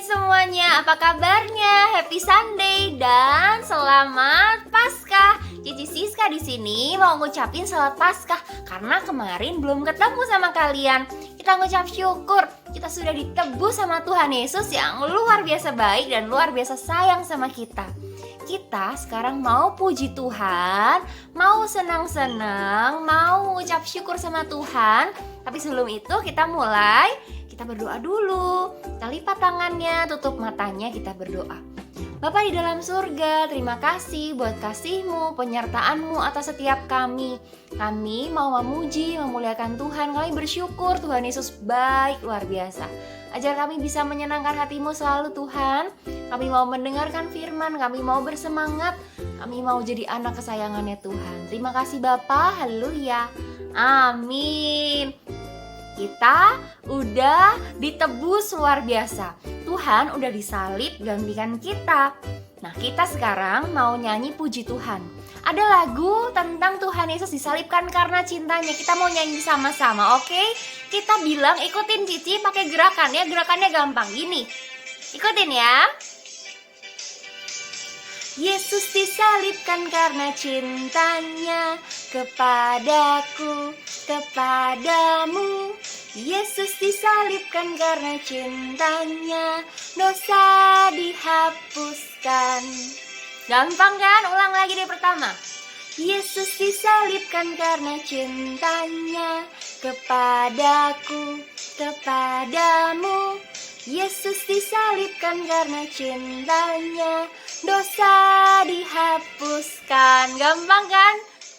semuanya, apa kabarnya? Happy Sunday dan selamat Paskah. Cici Siska di sini mau ngucapin selamat Paskah karena kemarin belum ketemu sama kalian. Kita ngucap syukur, kita sudah ditebus sama Tuhan Yesus yang luar biasa baik dan luar biasa sayang sama kita. Kita sekarang mau puji Tuhan, mau senang-senang, mau ngucap syukur sama Tuhan. Tapi sebelum itu kita berdoa dulu. Kita lipat tangannya, tutup matanya, kita berdoa. Bapa di dalam surga, terima kasih buat kasih-Mu, penyertaan-Mu atas setiap kami. Kami mau memuji, memuliakan Tuhan. Kami bersyukur Tuhan Yesus baik luar biasa. Ajar kami bisa menyenangkan hati-Mu selalu Tuhan. Kami mau mendengarkan firman, kami mau bersemangat. Kami mau jadi anak kesayangannya Tuhan. Terima kasih Bapa, haleluya. Amin. Kita udah ditebus luar biasa. Tuhan udah disalib gantikan kita. Nah, kita sekarang mau nyanyi puji Tuhan. Ada lagu tentang Tuhan Yesus disalibkan karena cintanya. Kita mau nyanyi sama-sama, oke? Kita bilang ikutin Cici pakai gerakannya. Gerakannya gampang gini. Ikutin ya. Yesus disalibkan karena cintanya kepadaku, kepadamu. Yesus disalibkan karena cintanya, dosa dihapuskan. Gampang kan? Ulang lagi dari pertama. Yesus disalibkan karena cintanya kepadaku, kepadamu. Yesus disalibkan karena cintanya, dosa dihapuskan. Gampang kan?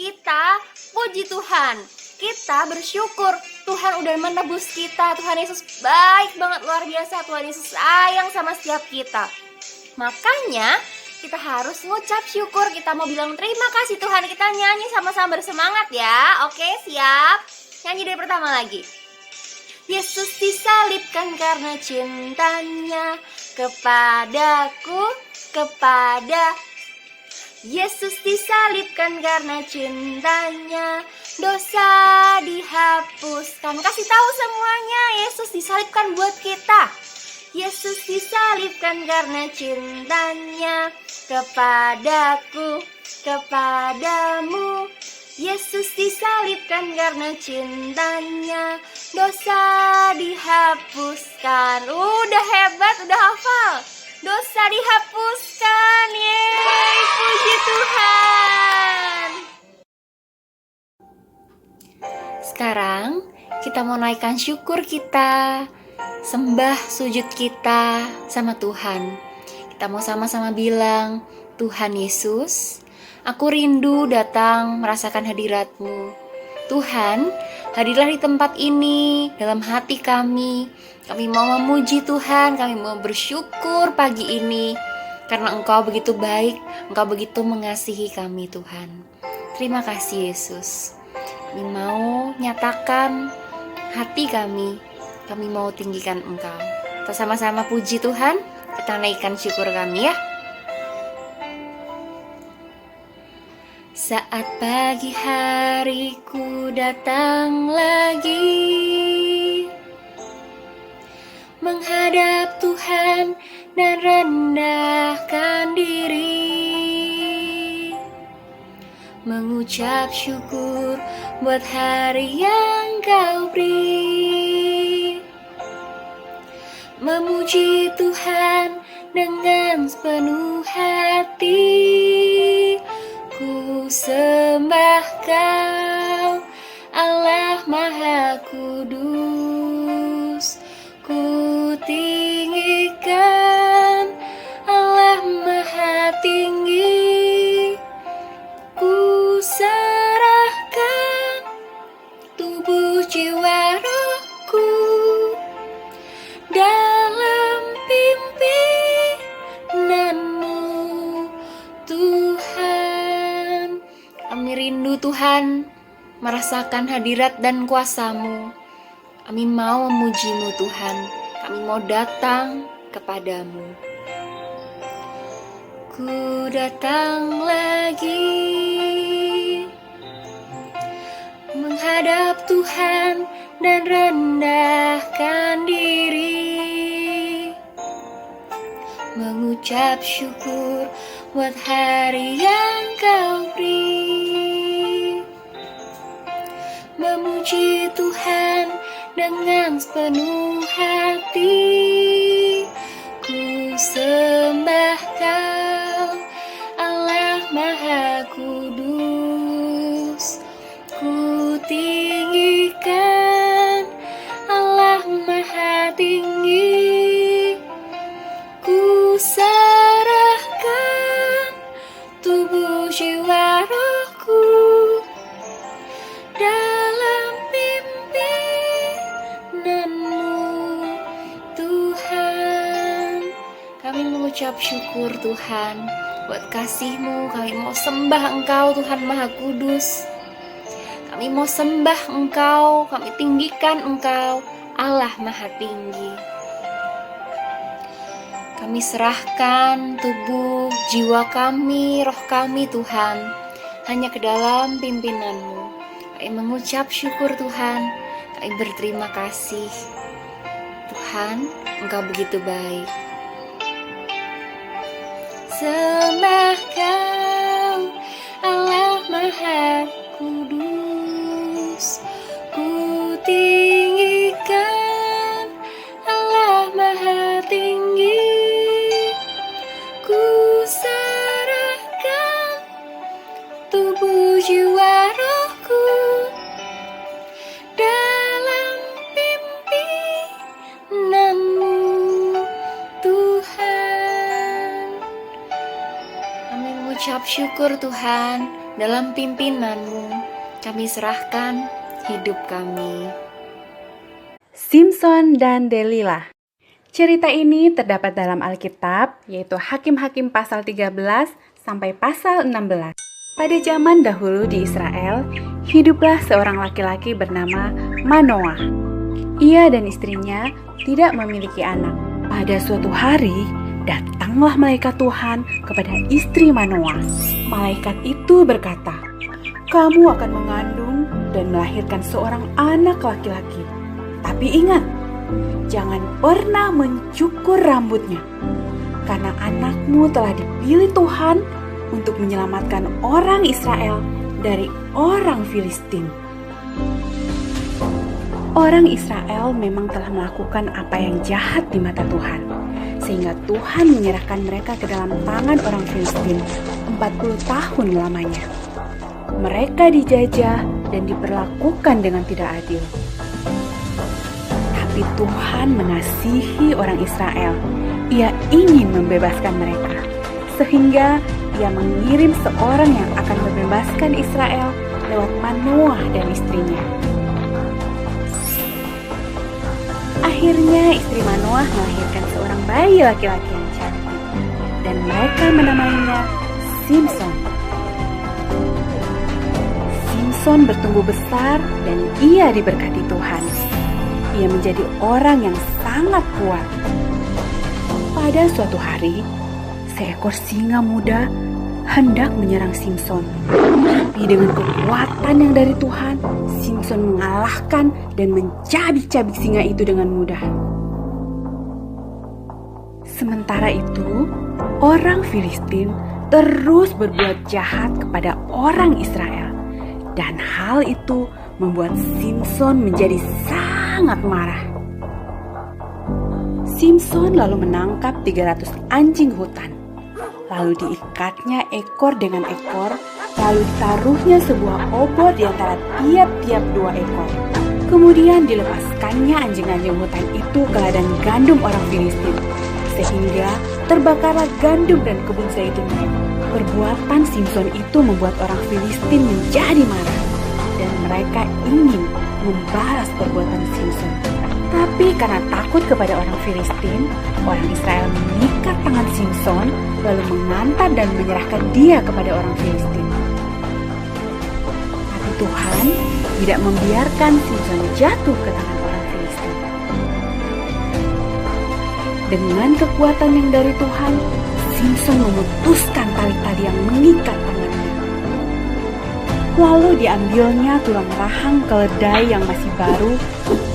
Kita puji Tuhan. Kita bersyukur Tuhan udah menebus kita. Tuhan Yesus baik banget, luar biasa. Tuhan Yesus sayang sama setiap kita. Makanya kita harus ngucap syukur. Kita mau bilang terima kasih Tuhan. Kita nyanyi sama-sama bersemangat ya. Oke, siap? Nyanyi dari pertama lagi. Yesus disalibkan karena cintanya kepadaku, kepada. Yesus disalibkan karena cintanya, dosa dihapuskan. Kasih tahu semuanya, Yesus disalibkan buat kita. Yesus disalibkan karena cintanya kepadaku, kepadamu. Yesus disalibkan karena cintanya, dosa dihapuskan. Udah hebat, udah hafal. Dosa dihapuskan. Yeay, puji Tuhan. Sekarang kita mau naikkan syukur kita, sembah sujud kita sama Tuhan. Kita mau sama-sama bilang, Tuhan Yesus, aku rindu datang merasakan hadirat-Mu. Tuhan, hadirlah di tempat ini, dalam hati kami. Kami mau memuji Tuhan, kami mau bersyukur pagi ini. Karena Engkau begitu baik, Engkau begitu mengasihi kami Tuhan. Terima kasih Yesus. Kami mau nyatakan hati kami mau tinggikan Engkau. Kita sama-sama puji Tuhan, kita naikkan syukur kami ya. Saat pagi hariku datang lagi, menghadap Tuhan dan rendahkan diri, mengucap syukur buat hari yang Kau beri, memuji Tuhan dengan sepenuh hati. Ku sembah Kau, Allah Maha Kudus. Ku tinggikan Allah Maha Tinggi. Ku serahkan tubuh jiwa rohku dalam pimpinanmu Tuhan. Kami rindu Tuhan merasakan hadirat dan kuasa-Mu. Kami mau memuji-Mu Tuhan. Kami mau datang kepadamu. Ku datang lagi menghadap Tuhan dan rendahkan diri, mengucap syukur buat hari yang Kau beri. Memuji Tuhan dengan sepenuh hati, ku sembah Kau, Allah Maha Kudus. Ku tinggikan Allah Maha Tinggi, ku serahkan tubuh jiwa rohku dalam pimpinanmu Tuhan. Kami mengucap syukur Tuhan buat kasih-Mu. Kami mau sembah Engkau Tuhan Maha Kudus. Kami mau sembah Engkau, kami tinggikan Engkau, Allah Maha Tinggi. Kami serahkan tubuh, jiwa kami, roh kami Tuhan, hanya ke dalam pimpinanmu. Kami mengucap syukur Tuhan, kami berterima kasih. Tuhan, Engkau begitu baik. Sembah Kau, Allah Maha Kudus. Ku tinggikan Allah Maha Tinggi, ku serahkan tubuh jiwa rohku dalam pimpinanmu Tuhan. Kami mengucap syukur Tuhan, dalam pimpinanmu kami serahkan hidup kami. Simson dan Delila. Cerita ini terdapat dalam Alkitab, yaitu Hakim-Hakim pasal 13 sampai pasal 16. Pada zaman dahulu di Israel, hiduplah seorang laki-laki bernama Manoah. Ia dan istrinya tidak memiliki anak. Pada suatu hari, datanglah malaikat Tuhan kepada istri Manoah. Malaikat itu berkata, "Kamu akan mengandung dan melahirkan seorang anak laki-laki. Tapi ingat, jangan pernah mencukur rambutnya, karena anakmu telah dipilih Tuhan untuk menyelamatkan orang Israel dari orang Filistin." Orang Israel memang telah melakukan apa yang jahat di mata Tuhan, sehingga Tuhan menyerahkan mereka ke dalam tangan orang Filistin 40 tahun lamanya. Mereka dijajah dan diperlakukan dengan tidak adil. Tapi Tuhan mengasihi orang Israel. Ia ingin membebaskan mereka, sehingga Ia mengirim seorang yang akan membebaskan Israel lewat Manoah dan istrinya. Akhirnya istri Manoah melahirkan seorang bayi laki-laki yang cantik, dan mereka menamainya Simson. Simson bertumbuh besar dan ia diberkati Tuhan. Ia menjadi orang yang sangat kuat. Pada suatu hari, seekor singa muda hendak menyerang Simson. Tapi dengan kekuatan yang dari Tuhan, Simson mengalahkan dan mencabik-cabik singa itu dengan mudah. Sementara itu, orang Filistin terus berbuat jahat kepada orang Israel. Dan hal itu membuat Simson menjadi sangat marah. Simson lalu menangkap 300 anjing hutan. Lalu diikatnya ekor dengan ekor, lalu ditaruhnya sebuah obor di antara tiap-tiap 2 ekor. Kemudian dilepaskannya anjing-anjing hutan itu ke ladang gandum orang Filistin, sehingga terbakarlah gandum dan kebun zaitunnya. Perbuatan Simson itu membuat orang Filistin menjadi marah, dan mereka ingin membalas perbuatan Simson. Tapi karena takut kepada orang Filistin, orang Israel mengikat tangan Simson, lalu mengantar dan menyerahkan dia kepada orang Filistin. Tapi Tuhan tidak membiarkan Simson jatuh ke tangan orang Filistin. Dengan kekuatan yang dari Tuhan, Simson memutuskan tali-tali yang mengikat tangannya. Lalu diambilnya tulang rahang keledai yang masih baru,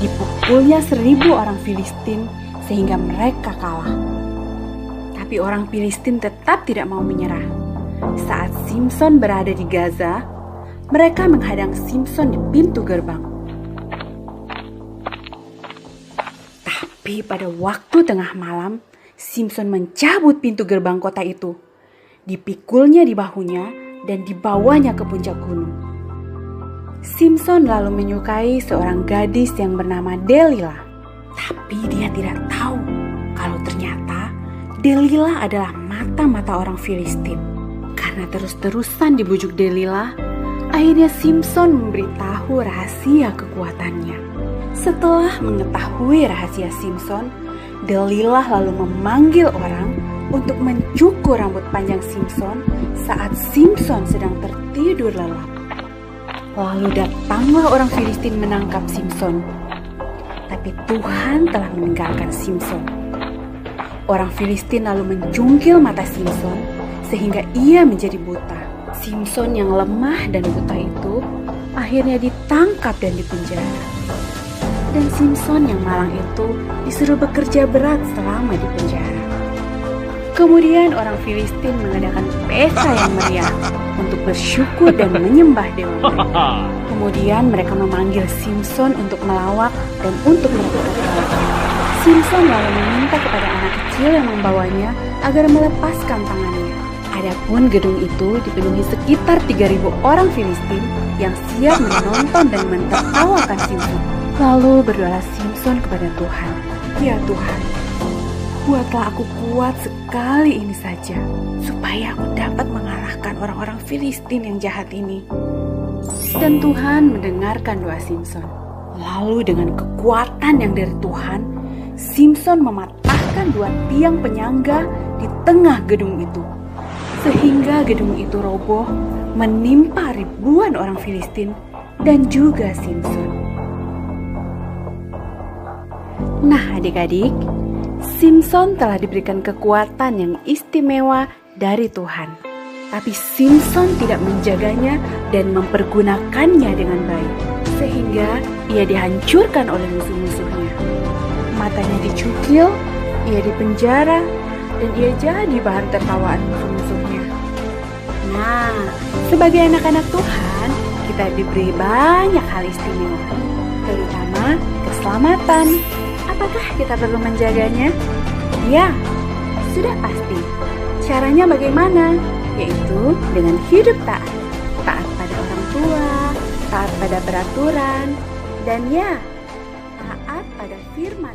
dipukulnya 1000 orang Filistin sehingga mereka kalah. Tapi orang Filistin tetap tidak mau menyerah. Saat Simson berada di Gaza, mereka menghadang Simson di pintu gerbang. Tapi pada waktu tengah malam, Simson mencabut pintu gerbang kota itu. Dipikulnya di bahunya dan dibawanya ke puncak gunung. Simson lalu menyukai seorang gadis yang bernama Delilah. Tapi dia tidak tahu kalau ternyata Delilah adalah mata-mata orang Filistin. Karena terus-terusan dibujuk Delilah, akhirnya Simson memberitahu rahasia kekuatannya. Setelah mengetahui rahasia Simson, Delilah lalu memanggil orang untuk mencukur rambut panjang Simson saat Simson sedang tertidur lelap. Lalu datanglah orang Filistin menangkap Simson. Tapi Tuhan telah meninggalkan Simson. Orang Filistin lalu mencungkil mata Simson sehingga ia menjadi buta. Simson yang lemah dan buta itu akhirnya ditangkap dan dipenjara. Dan Simson yang malang itu disuruh bekerja berat selama di penjara. Kemudian orang Filistin mengadakan pesta yang meriah untuk bersyukur dan menyembah dewa mereka. Kemudian mereka memanggil Simson untuk melawak dan untuk merebut kekalahan. Simson lalu meminta kepada anak kecil yang membawanya agar melepaskan tangannya. Adapun gedung itu dipenuhi sekitar 3.000 orang Filistin yang siap menonton dan mentertawakan Simson. Lalu berdoa Simson kepada Tuhan, "Ya Tuhan, buatlah aku kuat sekali ini saja, supaya aku dapat mengalahkan orang-orang Filistin yang jahat ini." Dan Tuhan mendengarkan doa Simson. Lalu dengan kekuatan yang dari Tuhan, Simson mematahkan 2 tiang penyangga di tengah gedung itu. Sehingga gedung itu roboh, menimpa ribuan orang Filistin dan juga Simson. Nah adik-adik, Simson telah diberikan kekuatan yang istimewa dari Tuhan. Tapi Simson tidak menjaganya dan mempergunakannya dengan baik. Sehingga ia dihancurkan oleh musuh-musuhnya. Matanya dicukil, ia dipenjara, dan ia jadi bahan tertawaan musuh-musuhnya. Nah, sebagai anak-anak Tuhan, kita diberi banyak hal istimewa. Terutama keselamatan. Apakah kita perlu menjaganya? Ya, sudah pasti. Caranya bagaimana? Yaitu dengan hidup taat. Taat pada orang tua, taat pada peraturan, dan ya, taat pada firman.